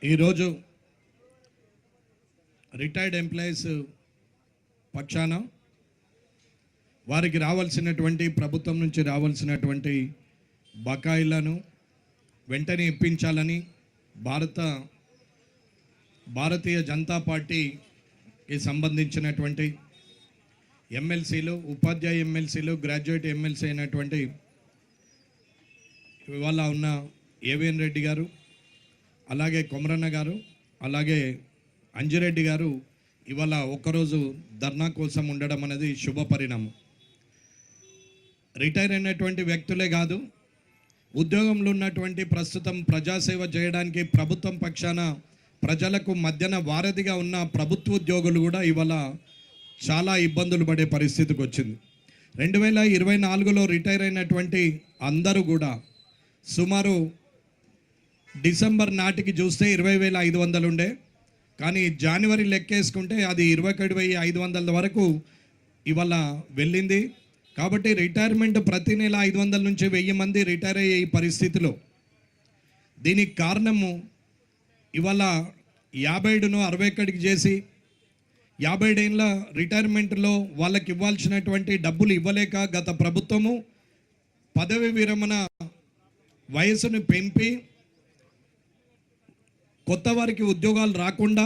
ఈరోజు retired employees పక్షాన వారికి రావాల్సినటువంటి ప్రభుత్వం నుంచి రావాల్సినటువంటి బకాయిలను వెంటనే ఇప్పించాలని భారతీయ జనతా పార్టీకి సంబంధించినటువంటి ఎమ్మెల్సీలు, ఉపాధ్యాయ ఎమ్మెల్సీలు, గ్రాడ్యుయేట్ ఎమ్మెల్సీ అయినటువంటి ఇవాళ ఉన్న ఏవిఎన్ రెడ్డి గారు, అలాగే కొమరన్న గారు, అలాగే అంజిరెడ్డి గారు ఇవాళ ఒక్కరోజు ధర్నా కోసం ఉండడం అనేది శుభ పరిణామం. రిటైర్ అయినటువంటి వ్యక్తులే కాదు, ఉద్యోగంలో ఉన్నటువంటి ప్రస్తుతం ప్రజాసేవ చేయడానికి ప్రభుత్వం పక్షాన ప్రజలకు మధ్యన వారధిగా ఉన్న ప్రభుత్వ ఉద్యోగులు కూడా ఇవాళ చాలా ఇబ్బందులు పడే పరిస్థితికి వచ్చింది. 2024లో రిటైర్ అయినటువంటి అందరూ కూడా సుమారు డిసెంబర్ నాటికి చూస్తే 20,500 ఉండే, కానీ జనవరి లెక్కేసుకుంటే అది 21,500 వరకు ఇవాళ వెళ్ళింది. కాబట్టి రిటైర్మెంట్ ప్రతి నెల 500 నుంచి 1000 మంది రిటైర్ అయ్యే ఈ పరిస్థితిలో దీనికి కారణము ఇవాళ 57ను 61కి చేసి 50 ఏళ్ళ రిటైర్మెంట్లో వాళ్ళకి ఇవ్వాల్సినటువంటి డబ్బులు ఇవ్వలేక గత ప్రభుత్వము పదవి విరమణ వయసును పెంపి కొత్త వారికి ఉద్యోగాలు రాకుండా,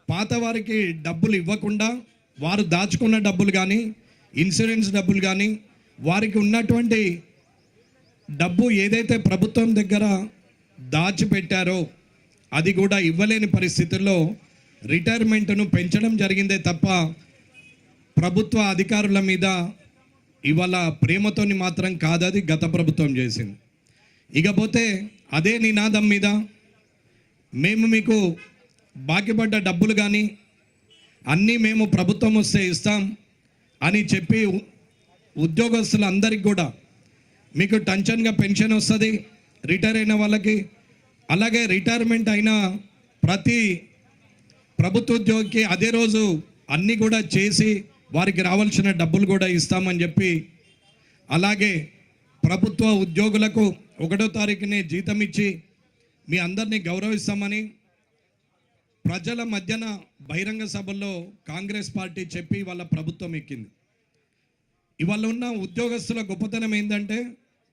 పాత వారికి డబ్బులు ఇవ్వకుండా, వారు దాచుకున్న డబ్బులు కానీ, ఇన్సూరెన్స్ డబ్బులు కానీ, వారికి ఉన్నటువంటి డబ్బు ఏదైతే ప్రభుత్వం దగ్గర దాచిపెట్టారో అది కూడా ఇవ్వలేని పరిస్థితుల్లో రిటైర్మెంట్ను పెంచడం జరిగిందే తప్ప ప్రభుత్వ అధికారుల మీద ఇవాళ ప్రేమతోని మాత్రం కాదది గత ప్రభుత్వం చేసింది. ఇకపోతే అదే నినాదం మీద మేము మీకు బాకీపడ్డ డబ్బులు కానీ అన్నీ మేము ప్రభుత్వం వస్తే ఇస్తాం అని చెప్పి ఉద్యోగస్తులందరికీ కూడా మీకు టెన్షన్గా పెన్షన్ వస్తుంది రిటైర్ అయిన వాళ్ళకి, అలాగే రిటైర్మెంట్ అయిన ప్రతి ప్రభుత్వ ఉద్యోగికి అదే రోజు అన్నీ కూడా చేసి వారికి రావాల్సిన డబ్బులు కూడా ఇస్తామని చెప్పి, అలాగే ప్రభుత్వ ఉద్యోగులకు 1వ తారీఖునే జీతం ఇచ్చి మీ అందరినీ గౌరవిస్తామని ప్రజల మధ్యన బహిరంగ సభల్లో కాంగ్రెస్ పార్టీ చెప్పి వాళ్ళ ప్రభుత్వం ఎక్కింది. ఇవాళ ఉన్న ఉద్యోగస్తుల గొప్పతనం ఏంటంటే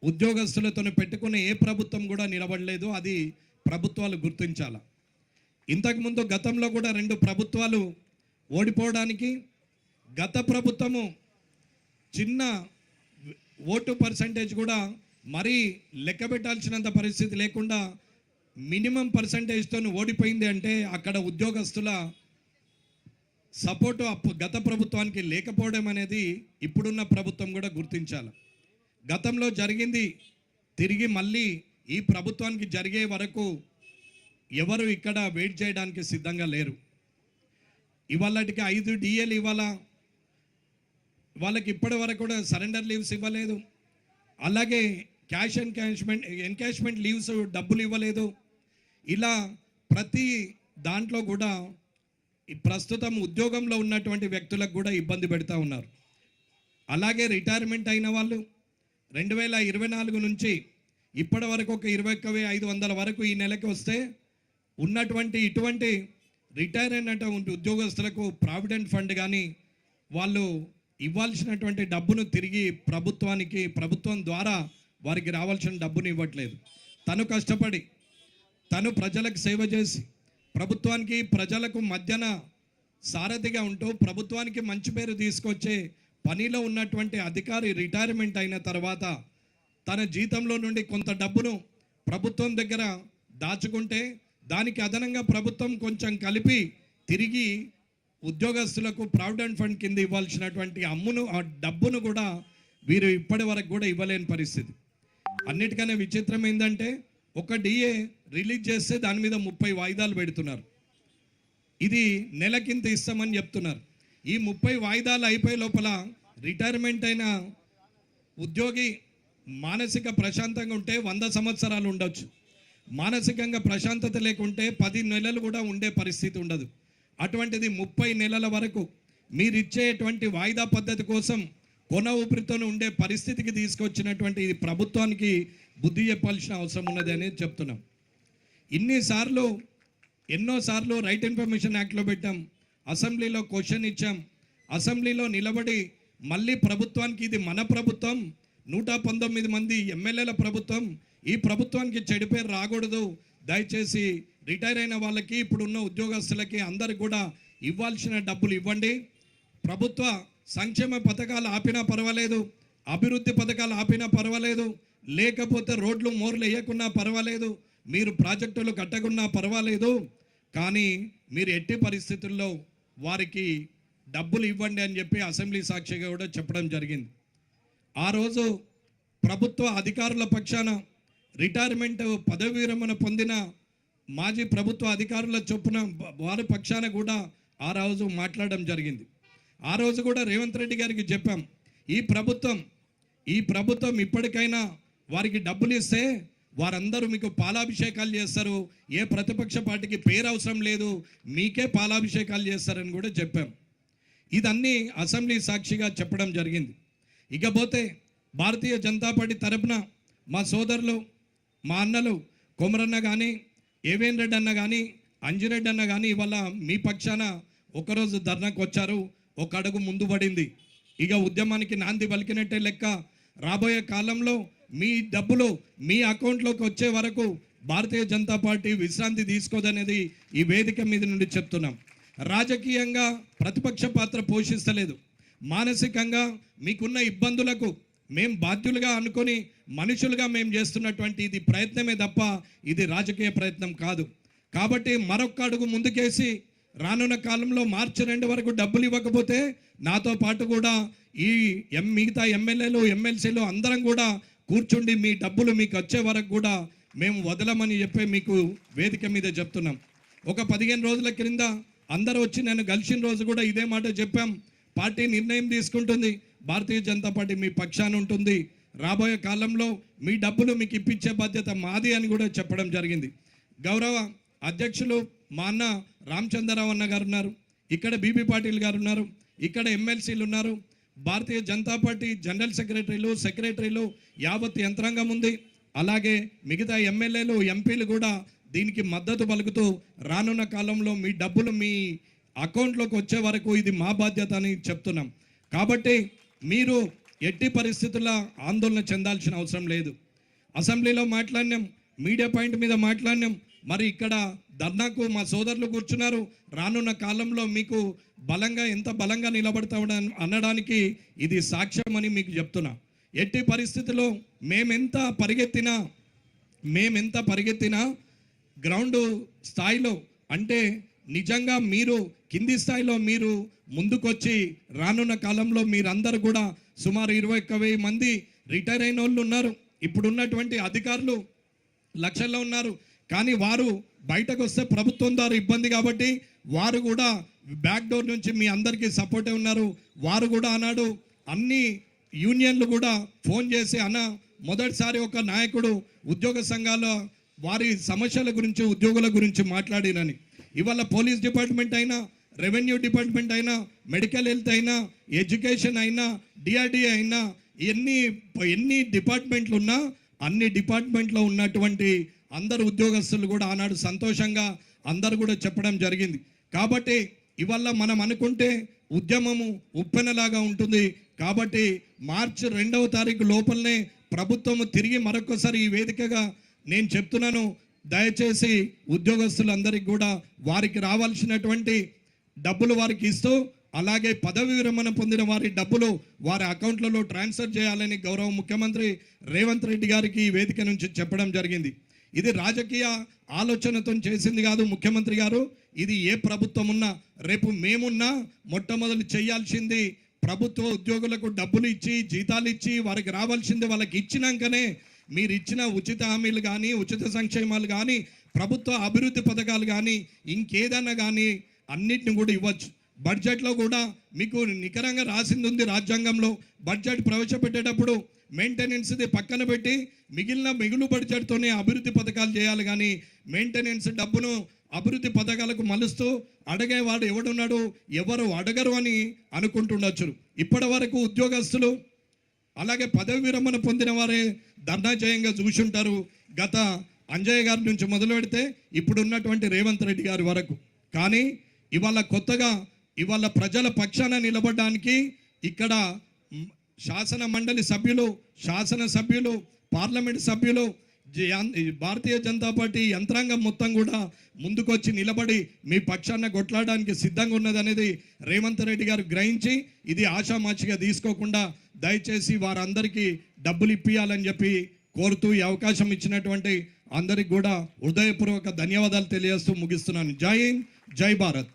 ఉద్యోగస్తులతో పెట్టుకునే ఏ ప్రభుత్వం కూడా నిలబడలేదు. అది ప్రభుత్వాలు గుర్తించాలి. ఇంతకుముందు గతంలో కూడా 2 ప్రభుత్వాలు ఓడిపోవడానికి గత ప్రభుత్వము చిన్న ఓటు పర్సంటేజ్ కూడా మరీ లెక్క పెట్టాల్సినంత పరిస్థితి లేకుండా మినిమం పర్సంటేజ్తో ఓడిపోయింది అంటే అక్కడ ఉద్యోగస్తుల సపోర్టు గత ప్రభుత్వానికి లేకపోవడం అనేది ఇప్పుడున్న ప్రభుత్వం కూడా గుర్తించాలి. గతంలో జరిగింది తిరిగి మళ్ళీ ఈ ప్రభుత్వానికి జరిగే వరకు ఎవరు ఇక్కడ వెయిట్ చేయడానికి సిద్ధంగా లేరు. ఇవాళకి 5 DAలు ఇవాళ వాళ్ళకి ఇప్పటి వరకు కూడా సరెండర్ లీవ్స్ ఇవ్వలేదు, అలాగే క్యాష్ ఎన్కాష్మెంట్ లీవ్స్ డబ్బులు ఇవ్వలేదు. ఇలా ప్రతి దాంట్లో కూడా ప్రస్తుతం ఉద్యోగంలో ఉన్నటువంటి వ్యక్తులకు కూడా ఇబ్బంది పెడతా ఉన్నారు. అలాగే రిటైర్మెంట్ అయిన వాళ్ళు 2024 నుంచి ఇప్పటి వరకు ఒక 21,500 వరకు ఈ నెలకి వస్తే ఉన్నటువంటి ఇటువంటి రిటైర్ అయినటువంటి ఉద్యోగస్తులకు ప్రావిడెంట్ ఫండ్ కానీ వాళ్ళు ఇవ్వాల్సినటువంటి డబ్బును తిరిగి ప్రభుత్వం ద్వారా వారికి రావాల్సిన డబ్బును ఇవ్వట్లేదు. తను కష్టపడి తను ప్రజలకు సేవ చేసి ప్రభుత్వానికి ప్రజలకు మధ్యన సారథిగా ఉంటూ ప్రభుత్వానికి మంచి పేరు తీసుకొచ్చే పనిలో ఉన్నటువంటి అధికారి రిటైర్మెంట్ అయిన తర్వాత తన జీతంలో నుండి కొంత డబ్బును ప్రభుత్వం దగ్గర దాచుకుంటే దానికి అదనంగా ప్రభుత్వం కొంచెం కలిపి తిరిగి ఉద్యోగస్తులకు ప్రావిడెంట్ ఫండ్ కింద ఇవ్వాల్సినటువంటి ఆ డబ్బును కూడా వీరు ఇప్పటి వరకు కూడా ఇవ్వలేని పరిస్థితి. అన్నిటికన్నా విచిత్రం ఏంటంటే ఒక DA రిలీజ్ చేస్తే దాని మీద 30 వాయిదాలు పెడుతున్నారు. ఇది నెలకింత ఇస్తామని చెప్తున్నారు. ఈ 30 వాయిదాలు అయిపోయే లోపల రిటైర్మెంట్ అయిన ఉద్యోగి మానసిక ప్రశాంతంగా ఉంటే 100 సంవత్సరాలు ఉండొచ్చు, మానసికంగా ప్రశాంతత లేకుంటే 10 నెలలు కూడా ఉండే పరిస్థితి ఉండదు. అటువంటిది 30 నెలల వరకు మీరిచ్చేటువంటి వాయిదా పద్ధతి కోసం కొన ఊపిరితో ఉండే పరిస్థితికి తీసుకొచ్చినటువంటి ప్రభుత్వానికి బుద్ధి చెప్పాల్సిన అవసరం ఉన్నది అనేది చెప్తున్నాం. ఎన్నోసార్లు రైట్ ఇన్ఫర్మేషన్ యాక్ట్లో పెట్టాం, అసెంబ్లీలో క్వశ్చన్ ఇచ్చాం, అసెంబ్లీలో నిలబడి మళ్ళీ ప్రభుత్వానికి ఇది మన ప్రభుత్వం, 119 మంది ఎమ్మెల్యేల ప్రభుత్వం, ఈ ప్రభుత్వానికి చెడు పేరు రాకూడదు, దయచేసి రిటైర్ అయిన వాళ్ళకి ఇప్పుడున్న ఉద్యోగస్తులకి అందరికి కూడా ఇవ్వాల్సిన డబ్బులు ఇవ్వండి, ప్రభుత్వ సంక్షేమ పథకాలు ఆపినా పర్వాలేదు, అభివృద్ధి పథకాలు ఆపినా పర్వాలేదు, లేకపోతే రోడ్లు మోర్లు వేయకున్నా పర్వాలేదు, మీరు ప్రాజెక్టులు కట్టకున్నా పర్వాలేదు, కానీ మీరు ఎట్టి పరిస్థితుల్లో వారికి డబ్బులు ఇవ్వండి అని చెప్పి అసెంబ్లీ సాక్షిగా కూడా చెప్పడం జరిగింది. ఆ రోజు ప్రభుత్వ అధికారుల పక్షాన రిటైర్మెంట్ పదవి విరమణ పొందిన మాజీ ప్రభుత్వ అధికారుల చొప్పున వారి పక్షాన కూడా ఆ రోజు మాట్లాడడం జరిగింది. ఆ రోజు కూడా రేవంత్ రెడ్డి గారికి చెప్పాం, ఈ ప్రభుత్వం ఇప్పటికైనా వారికి డబ్బులు ఇస్తే వారందరూ మీకు పాలాభిషేకాలు చేస్తారు, ఏ ప్రతిపక్ష పార్టీకి పేరు అవసరం లేదు, మీకే పాలాభిషేకాలు చేస్తారని కూడా చెప్పాం. ఇదన్నీ అసెంబ్లీ సాక్షిగా చెప్పడం జరిగింది. ఇకపోతే భారతీయ జనతా పార్టీ తరపున మా సోదరులు, మా అన్నలు కొమరన్న కానీ, ఏవేన్ రెడ్డి అన్న కానీ, అంజిరెడ్డి అన్న కానీ ఇవాళ మీ పక్షాన ఒకరోజు ధర్నాకు వచ్చారు, ఒక అడుగు ముందు పడింది. ఇక ఉద్యమానికి నాంది పలికినట్టే లెక్క. రాబోయే కాలంలో మీ డబ్బులు మీ అకౌంట్లోకి వచ్చే వరకు భారతీయ జనతా పార్టీ విశ్రాంతి తీసుకోదనేది ఈ వేదిక మీద నుండి చెప్తున్నాం. రాజకీయంగా ప్రతిపక్ష పాత్ర పోషిస్తలేదు, మానసికంగా మీకున్న ఇబ్బందులకు మేము బాధ్యులుగా అనుకొని మనుషులుగా మేము చేస్తున్నటువంటి ఇది ప్రయత్నమే తప్ప ఇది రాజకీయ ప్రయత్నం కాదు. కాబట్టి మరొక్క అడుగు ముందుకేసి రానున్న కాలంలో మార్చి 2 వరకు డబ్బులు ఇవ్వకపోతే నాతో పాటు కూడా ఈ మిగతా ఎమ్మెల్యేలు ఎమ్మెల్సీలు అందరం కూడా కూర్చుండి మీ డబ్బులు మీకు వచ్చే వరకు కూడా మేము వదలమని చెప్పి మీకు వేదిక మీద చెప్తున్నాం. ఒక 15 రోజుల క్రింద అందరూ వచ్చి నన్ను కలిసిన రోజు కూడా ఇదే మాట చెప్పాం. పార్టీ నిర్ణయం తీసుకుంటుంది, భారతీయ జనతా పార్టీ మీ పక్షాన ఉంటుంది, రాబోయే కాలంలో మీ డబ్బులు మీకు ఇప్పించే బాధ్యత మాది అని కూడా చెప్పడం జరిగింది. గౌరవ అధ్యక్షులు మా అన్న రామచంద్రరావు అన్న గారు ఉన్నారు, ఇక్కడ బీబీ పాటిల్ గారు ఉన్నారు, ఇక్కడ ఎమ్మెల్సీలు ఉన్నారు, భారతీయ జనతా పార్టీ జనరల్ సెక్రటరీలు యావత్ యంత్రాంగం ఉంది. అలాగే మిగతా ఎమ్మెల్యేలు ఎంపీలు కూడా దీనికి మద్దతు పలుకుతూ రానున్న కాలంలో మీ డబ్బులు మీ అకౌంట్లోకి వచ్చే వరకు ఇది మా బాధ్యత అని చెప్తున్నాం. కాబట్టి మీరు ఎట్టి పరిస్థితుల్లో ఆందోళన చెందాల్సిన అవసరం లేదు. అసెంబ్లీలో మాట్లాడినాం, మీడియా పాయింట్ మీద మాట్లాడినాం, మరి ఇక్కడ ధర్నాకు మా సోదరులు కూర్చున్నారు. రానున్న కాలంలో మీకు ఎంత బలంగా నిలబడతా అనడానికి ఇది సాక్ష్యం అని మీకు చెప్తున్నా. ఎట్టి పరిస్థితుల్లో మేమెంత పరిగెత్తినా గ్రౌండ్ స్థాయిలో అంటే నిజంగా మీరు కింది స్థాయిలో మీరు ముందుకొచ్చి రానున్న కాలంలో మీరందరూ కూడా సుమారు 21,000 మంది రిటైర్ అయిన వాళ్ళు ఉన్నారు. ఇప్పుడున్నటువంటి అధికారులు లక్షల్లో ఉన్నారు. కానీ వారు బయటకు వస్తే ప్రభుత్వం ద్వారా ఇబ్బంది కాబట్టి వారు కూడా బ్యాక్ డోర్ నుంచి మీ అందరికీ సపోర్టే ఉన్నారు. వారు కూడా అన్నాడు, అన్ని యూనియన్లు కూడా ఫోన్ చేసి అన్న మొదటిసారి ఒక నాయకుడు ఉద్యోగ సంఘాల వారి సమస్యల గురించి ఉద్యోగుల గురించి మాట్లాడినని. ఇవాళ పోలీస్ డిపార్ట్మెంట్ అయినా, రెవెన్యూ డిపార్ట్మెంట్ అయినా, మెడికల్ హెల్త్ అయినా, ఎడ్యుకేషన్ అయినా, డిఆర్డిఏ అయినా, ఎన్ని డిపార్ట్మెంట్లు ఉన్నా అన్ని డిపార్ట్మెంట్లో ఉన్నటువంటి అందరు ఉద్యోగస్తులు కూడా ఆనాడు సంతోషంగా అందరు కూడా చెప్పడం జరిగింది. కాబట్టి ఇవాళ మనం అనుకుంటే ఉద్యమము ఉప్పెనలాగా ఉంటుంది. కాబట్టి మార్చి 2వ తారీఖు లోపలనే ప్రభుత్వము తిరిగి మరొకసారి ఈ వేదికగా నేను చెప్తున్నాను, దయచేసి ఉద్యోగస్తులందరికీ కూడా వారికి రావాల్సినటువంటి డబ్బులు వారికి ఇస్తూ అలాగే పదవి విరమణ పొందిన వారి డబ్బులు వారి అకౌంట్లలో ట్రాన్స్ఫర్ చేయాలని గౌరవ ముఖ్యమంత్రి రేవంత్ రెడ్డి గారికి ఈ వేదిక నుంచి చెప్పడం జరిగింది. ఇది రాజకీయ ఆలోచనతో చేసింది కాదు ముఖ్యమంత్రి గారు. ఇది ఏ ప్రభుత్వం ఉన్నా రేపు మేమున్నా మొట్టమొదటి చేయాల్సింది ప్రభుత్వ ఉద్యోగులకు డబ్బులు ఇచ్చి జీతాలు ఇచ్చి వారికి రావాల్సింది వాళ్ళకి ఇచ్చినాకనే మీరు ఇచ్చిన ఉచిత హామీలు కానీ ఉచిత సంక్షేమాలు కానీ ప్రభుత్వ అభివృద్ధి పథకాలు కానీ ఇంకేదన్నా కానీ అన్నిటిని కూడా ఇవ్వచ్చు. బడ్జెట్లో కూడా మీకు నికరంగా రాసింది ఉంది రాజ్యాంగంలో. బడ్జెట్ ప్రవేశపెట్టేటప్పుడు మెయింటెనెన్స్ది పక్కన పెట్టి మిగులు బడ్జెట్తోనే అభివృద్ధి పథకాలు చేయాలి. కానీ మెయింటెనెన్స్ డబ్బును అభివృద్ధి పథకాలకు మలుస్తూ అడిగేవాడు ఎవడున్నాడు, ఎవరు అడగరు అని అనుకుంటుండొచ్చు. ఇప్పటి వరకు ఉద్యోగస్తులు అలాగే పదవి విరమణ పొందిన వారే ధర్నా జయంగా చూసుంటారు. గత అంజయ్య గారి నుంచి మొదలు పెడితే ఇప్పుడు ఉన్నటువంటి రేవంత్ రెడ్డి గారి వరకు. కానీ ఇవాళ కొత్తగా ఇవాళ ప్రజల పక్షాన నిలబడడానికి ఇక్కడ శాసన మండలి సభ్యులు, శాసనసభ్యులు, పార్లమెంట్ సభ్యులు, భారతీయ జనతా పార్టీ యంత్రాంగం మొత్తం కూడా ముందుకొచ్చి నిలబడి మీ పక్షాన కొట్లాడడానికి సిద్ధంగా ఉన్నదనేది రేవంత్ రెడ్డి గారు గ్రహించి ఇది ఆషామాషిగా తీసుకోకుండా దయచేసి వారందరికీ డబ్బులు ఇప్పియాలని చెప్పి కోరుతూ ఈ అవకాశం ఇచ్చినటువంటి అందరికి కూడా హృదయపూర్వక ధన్యవాదాలు తెలియజేస్తూ ముగిస్తున్నాను. జై హింద్, జై భారత్.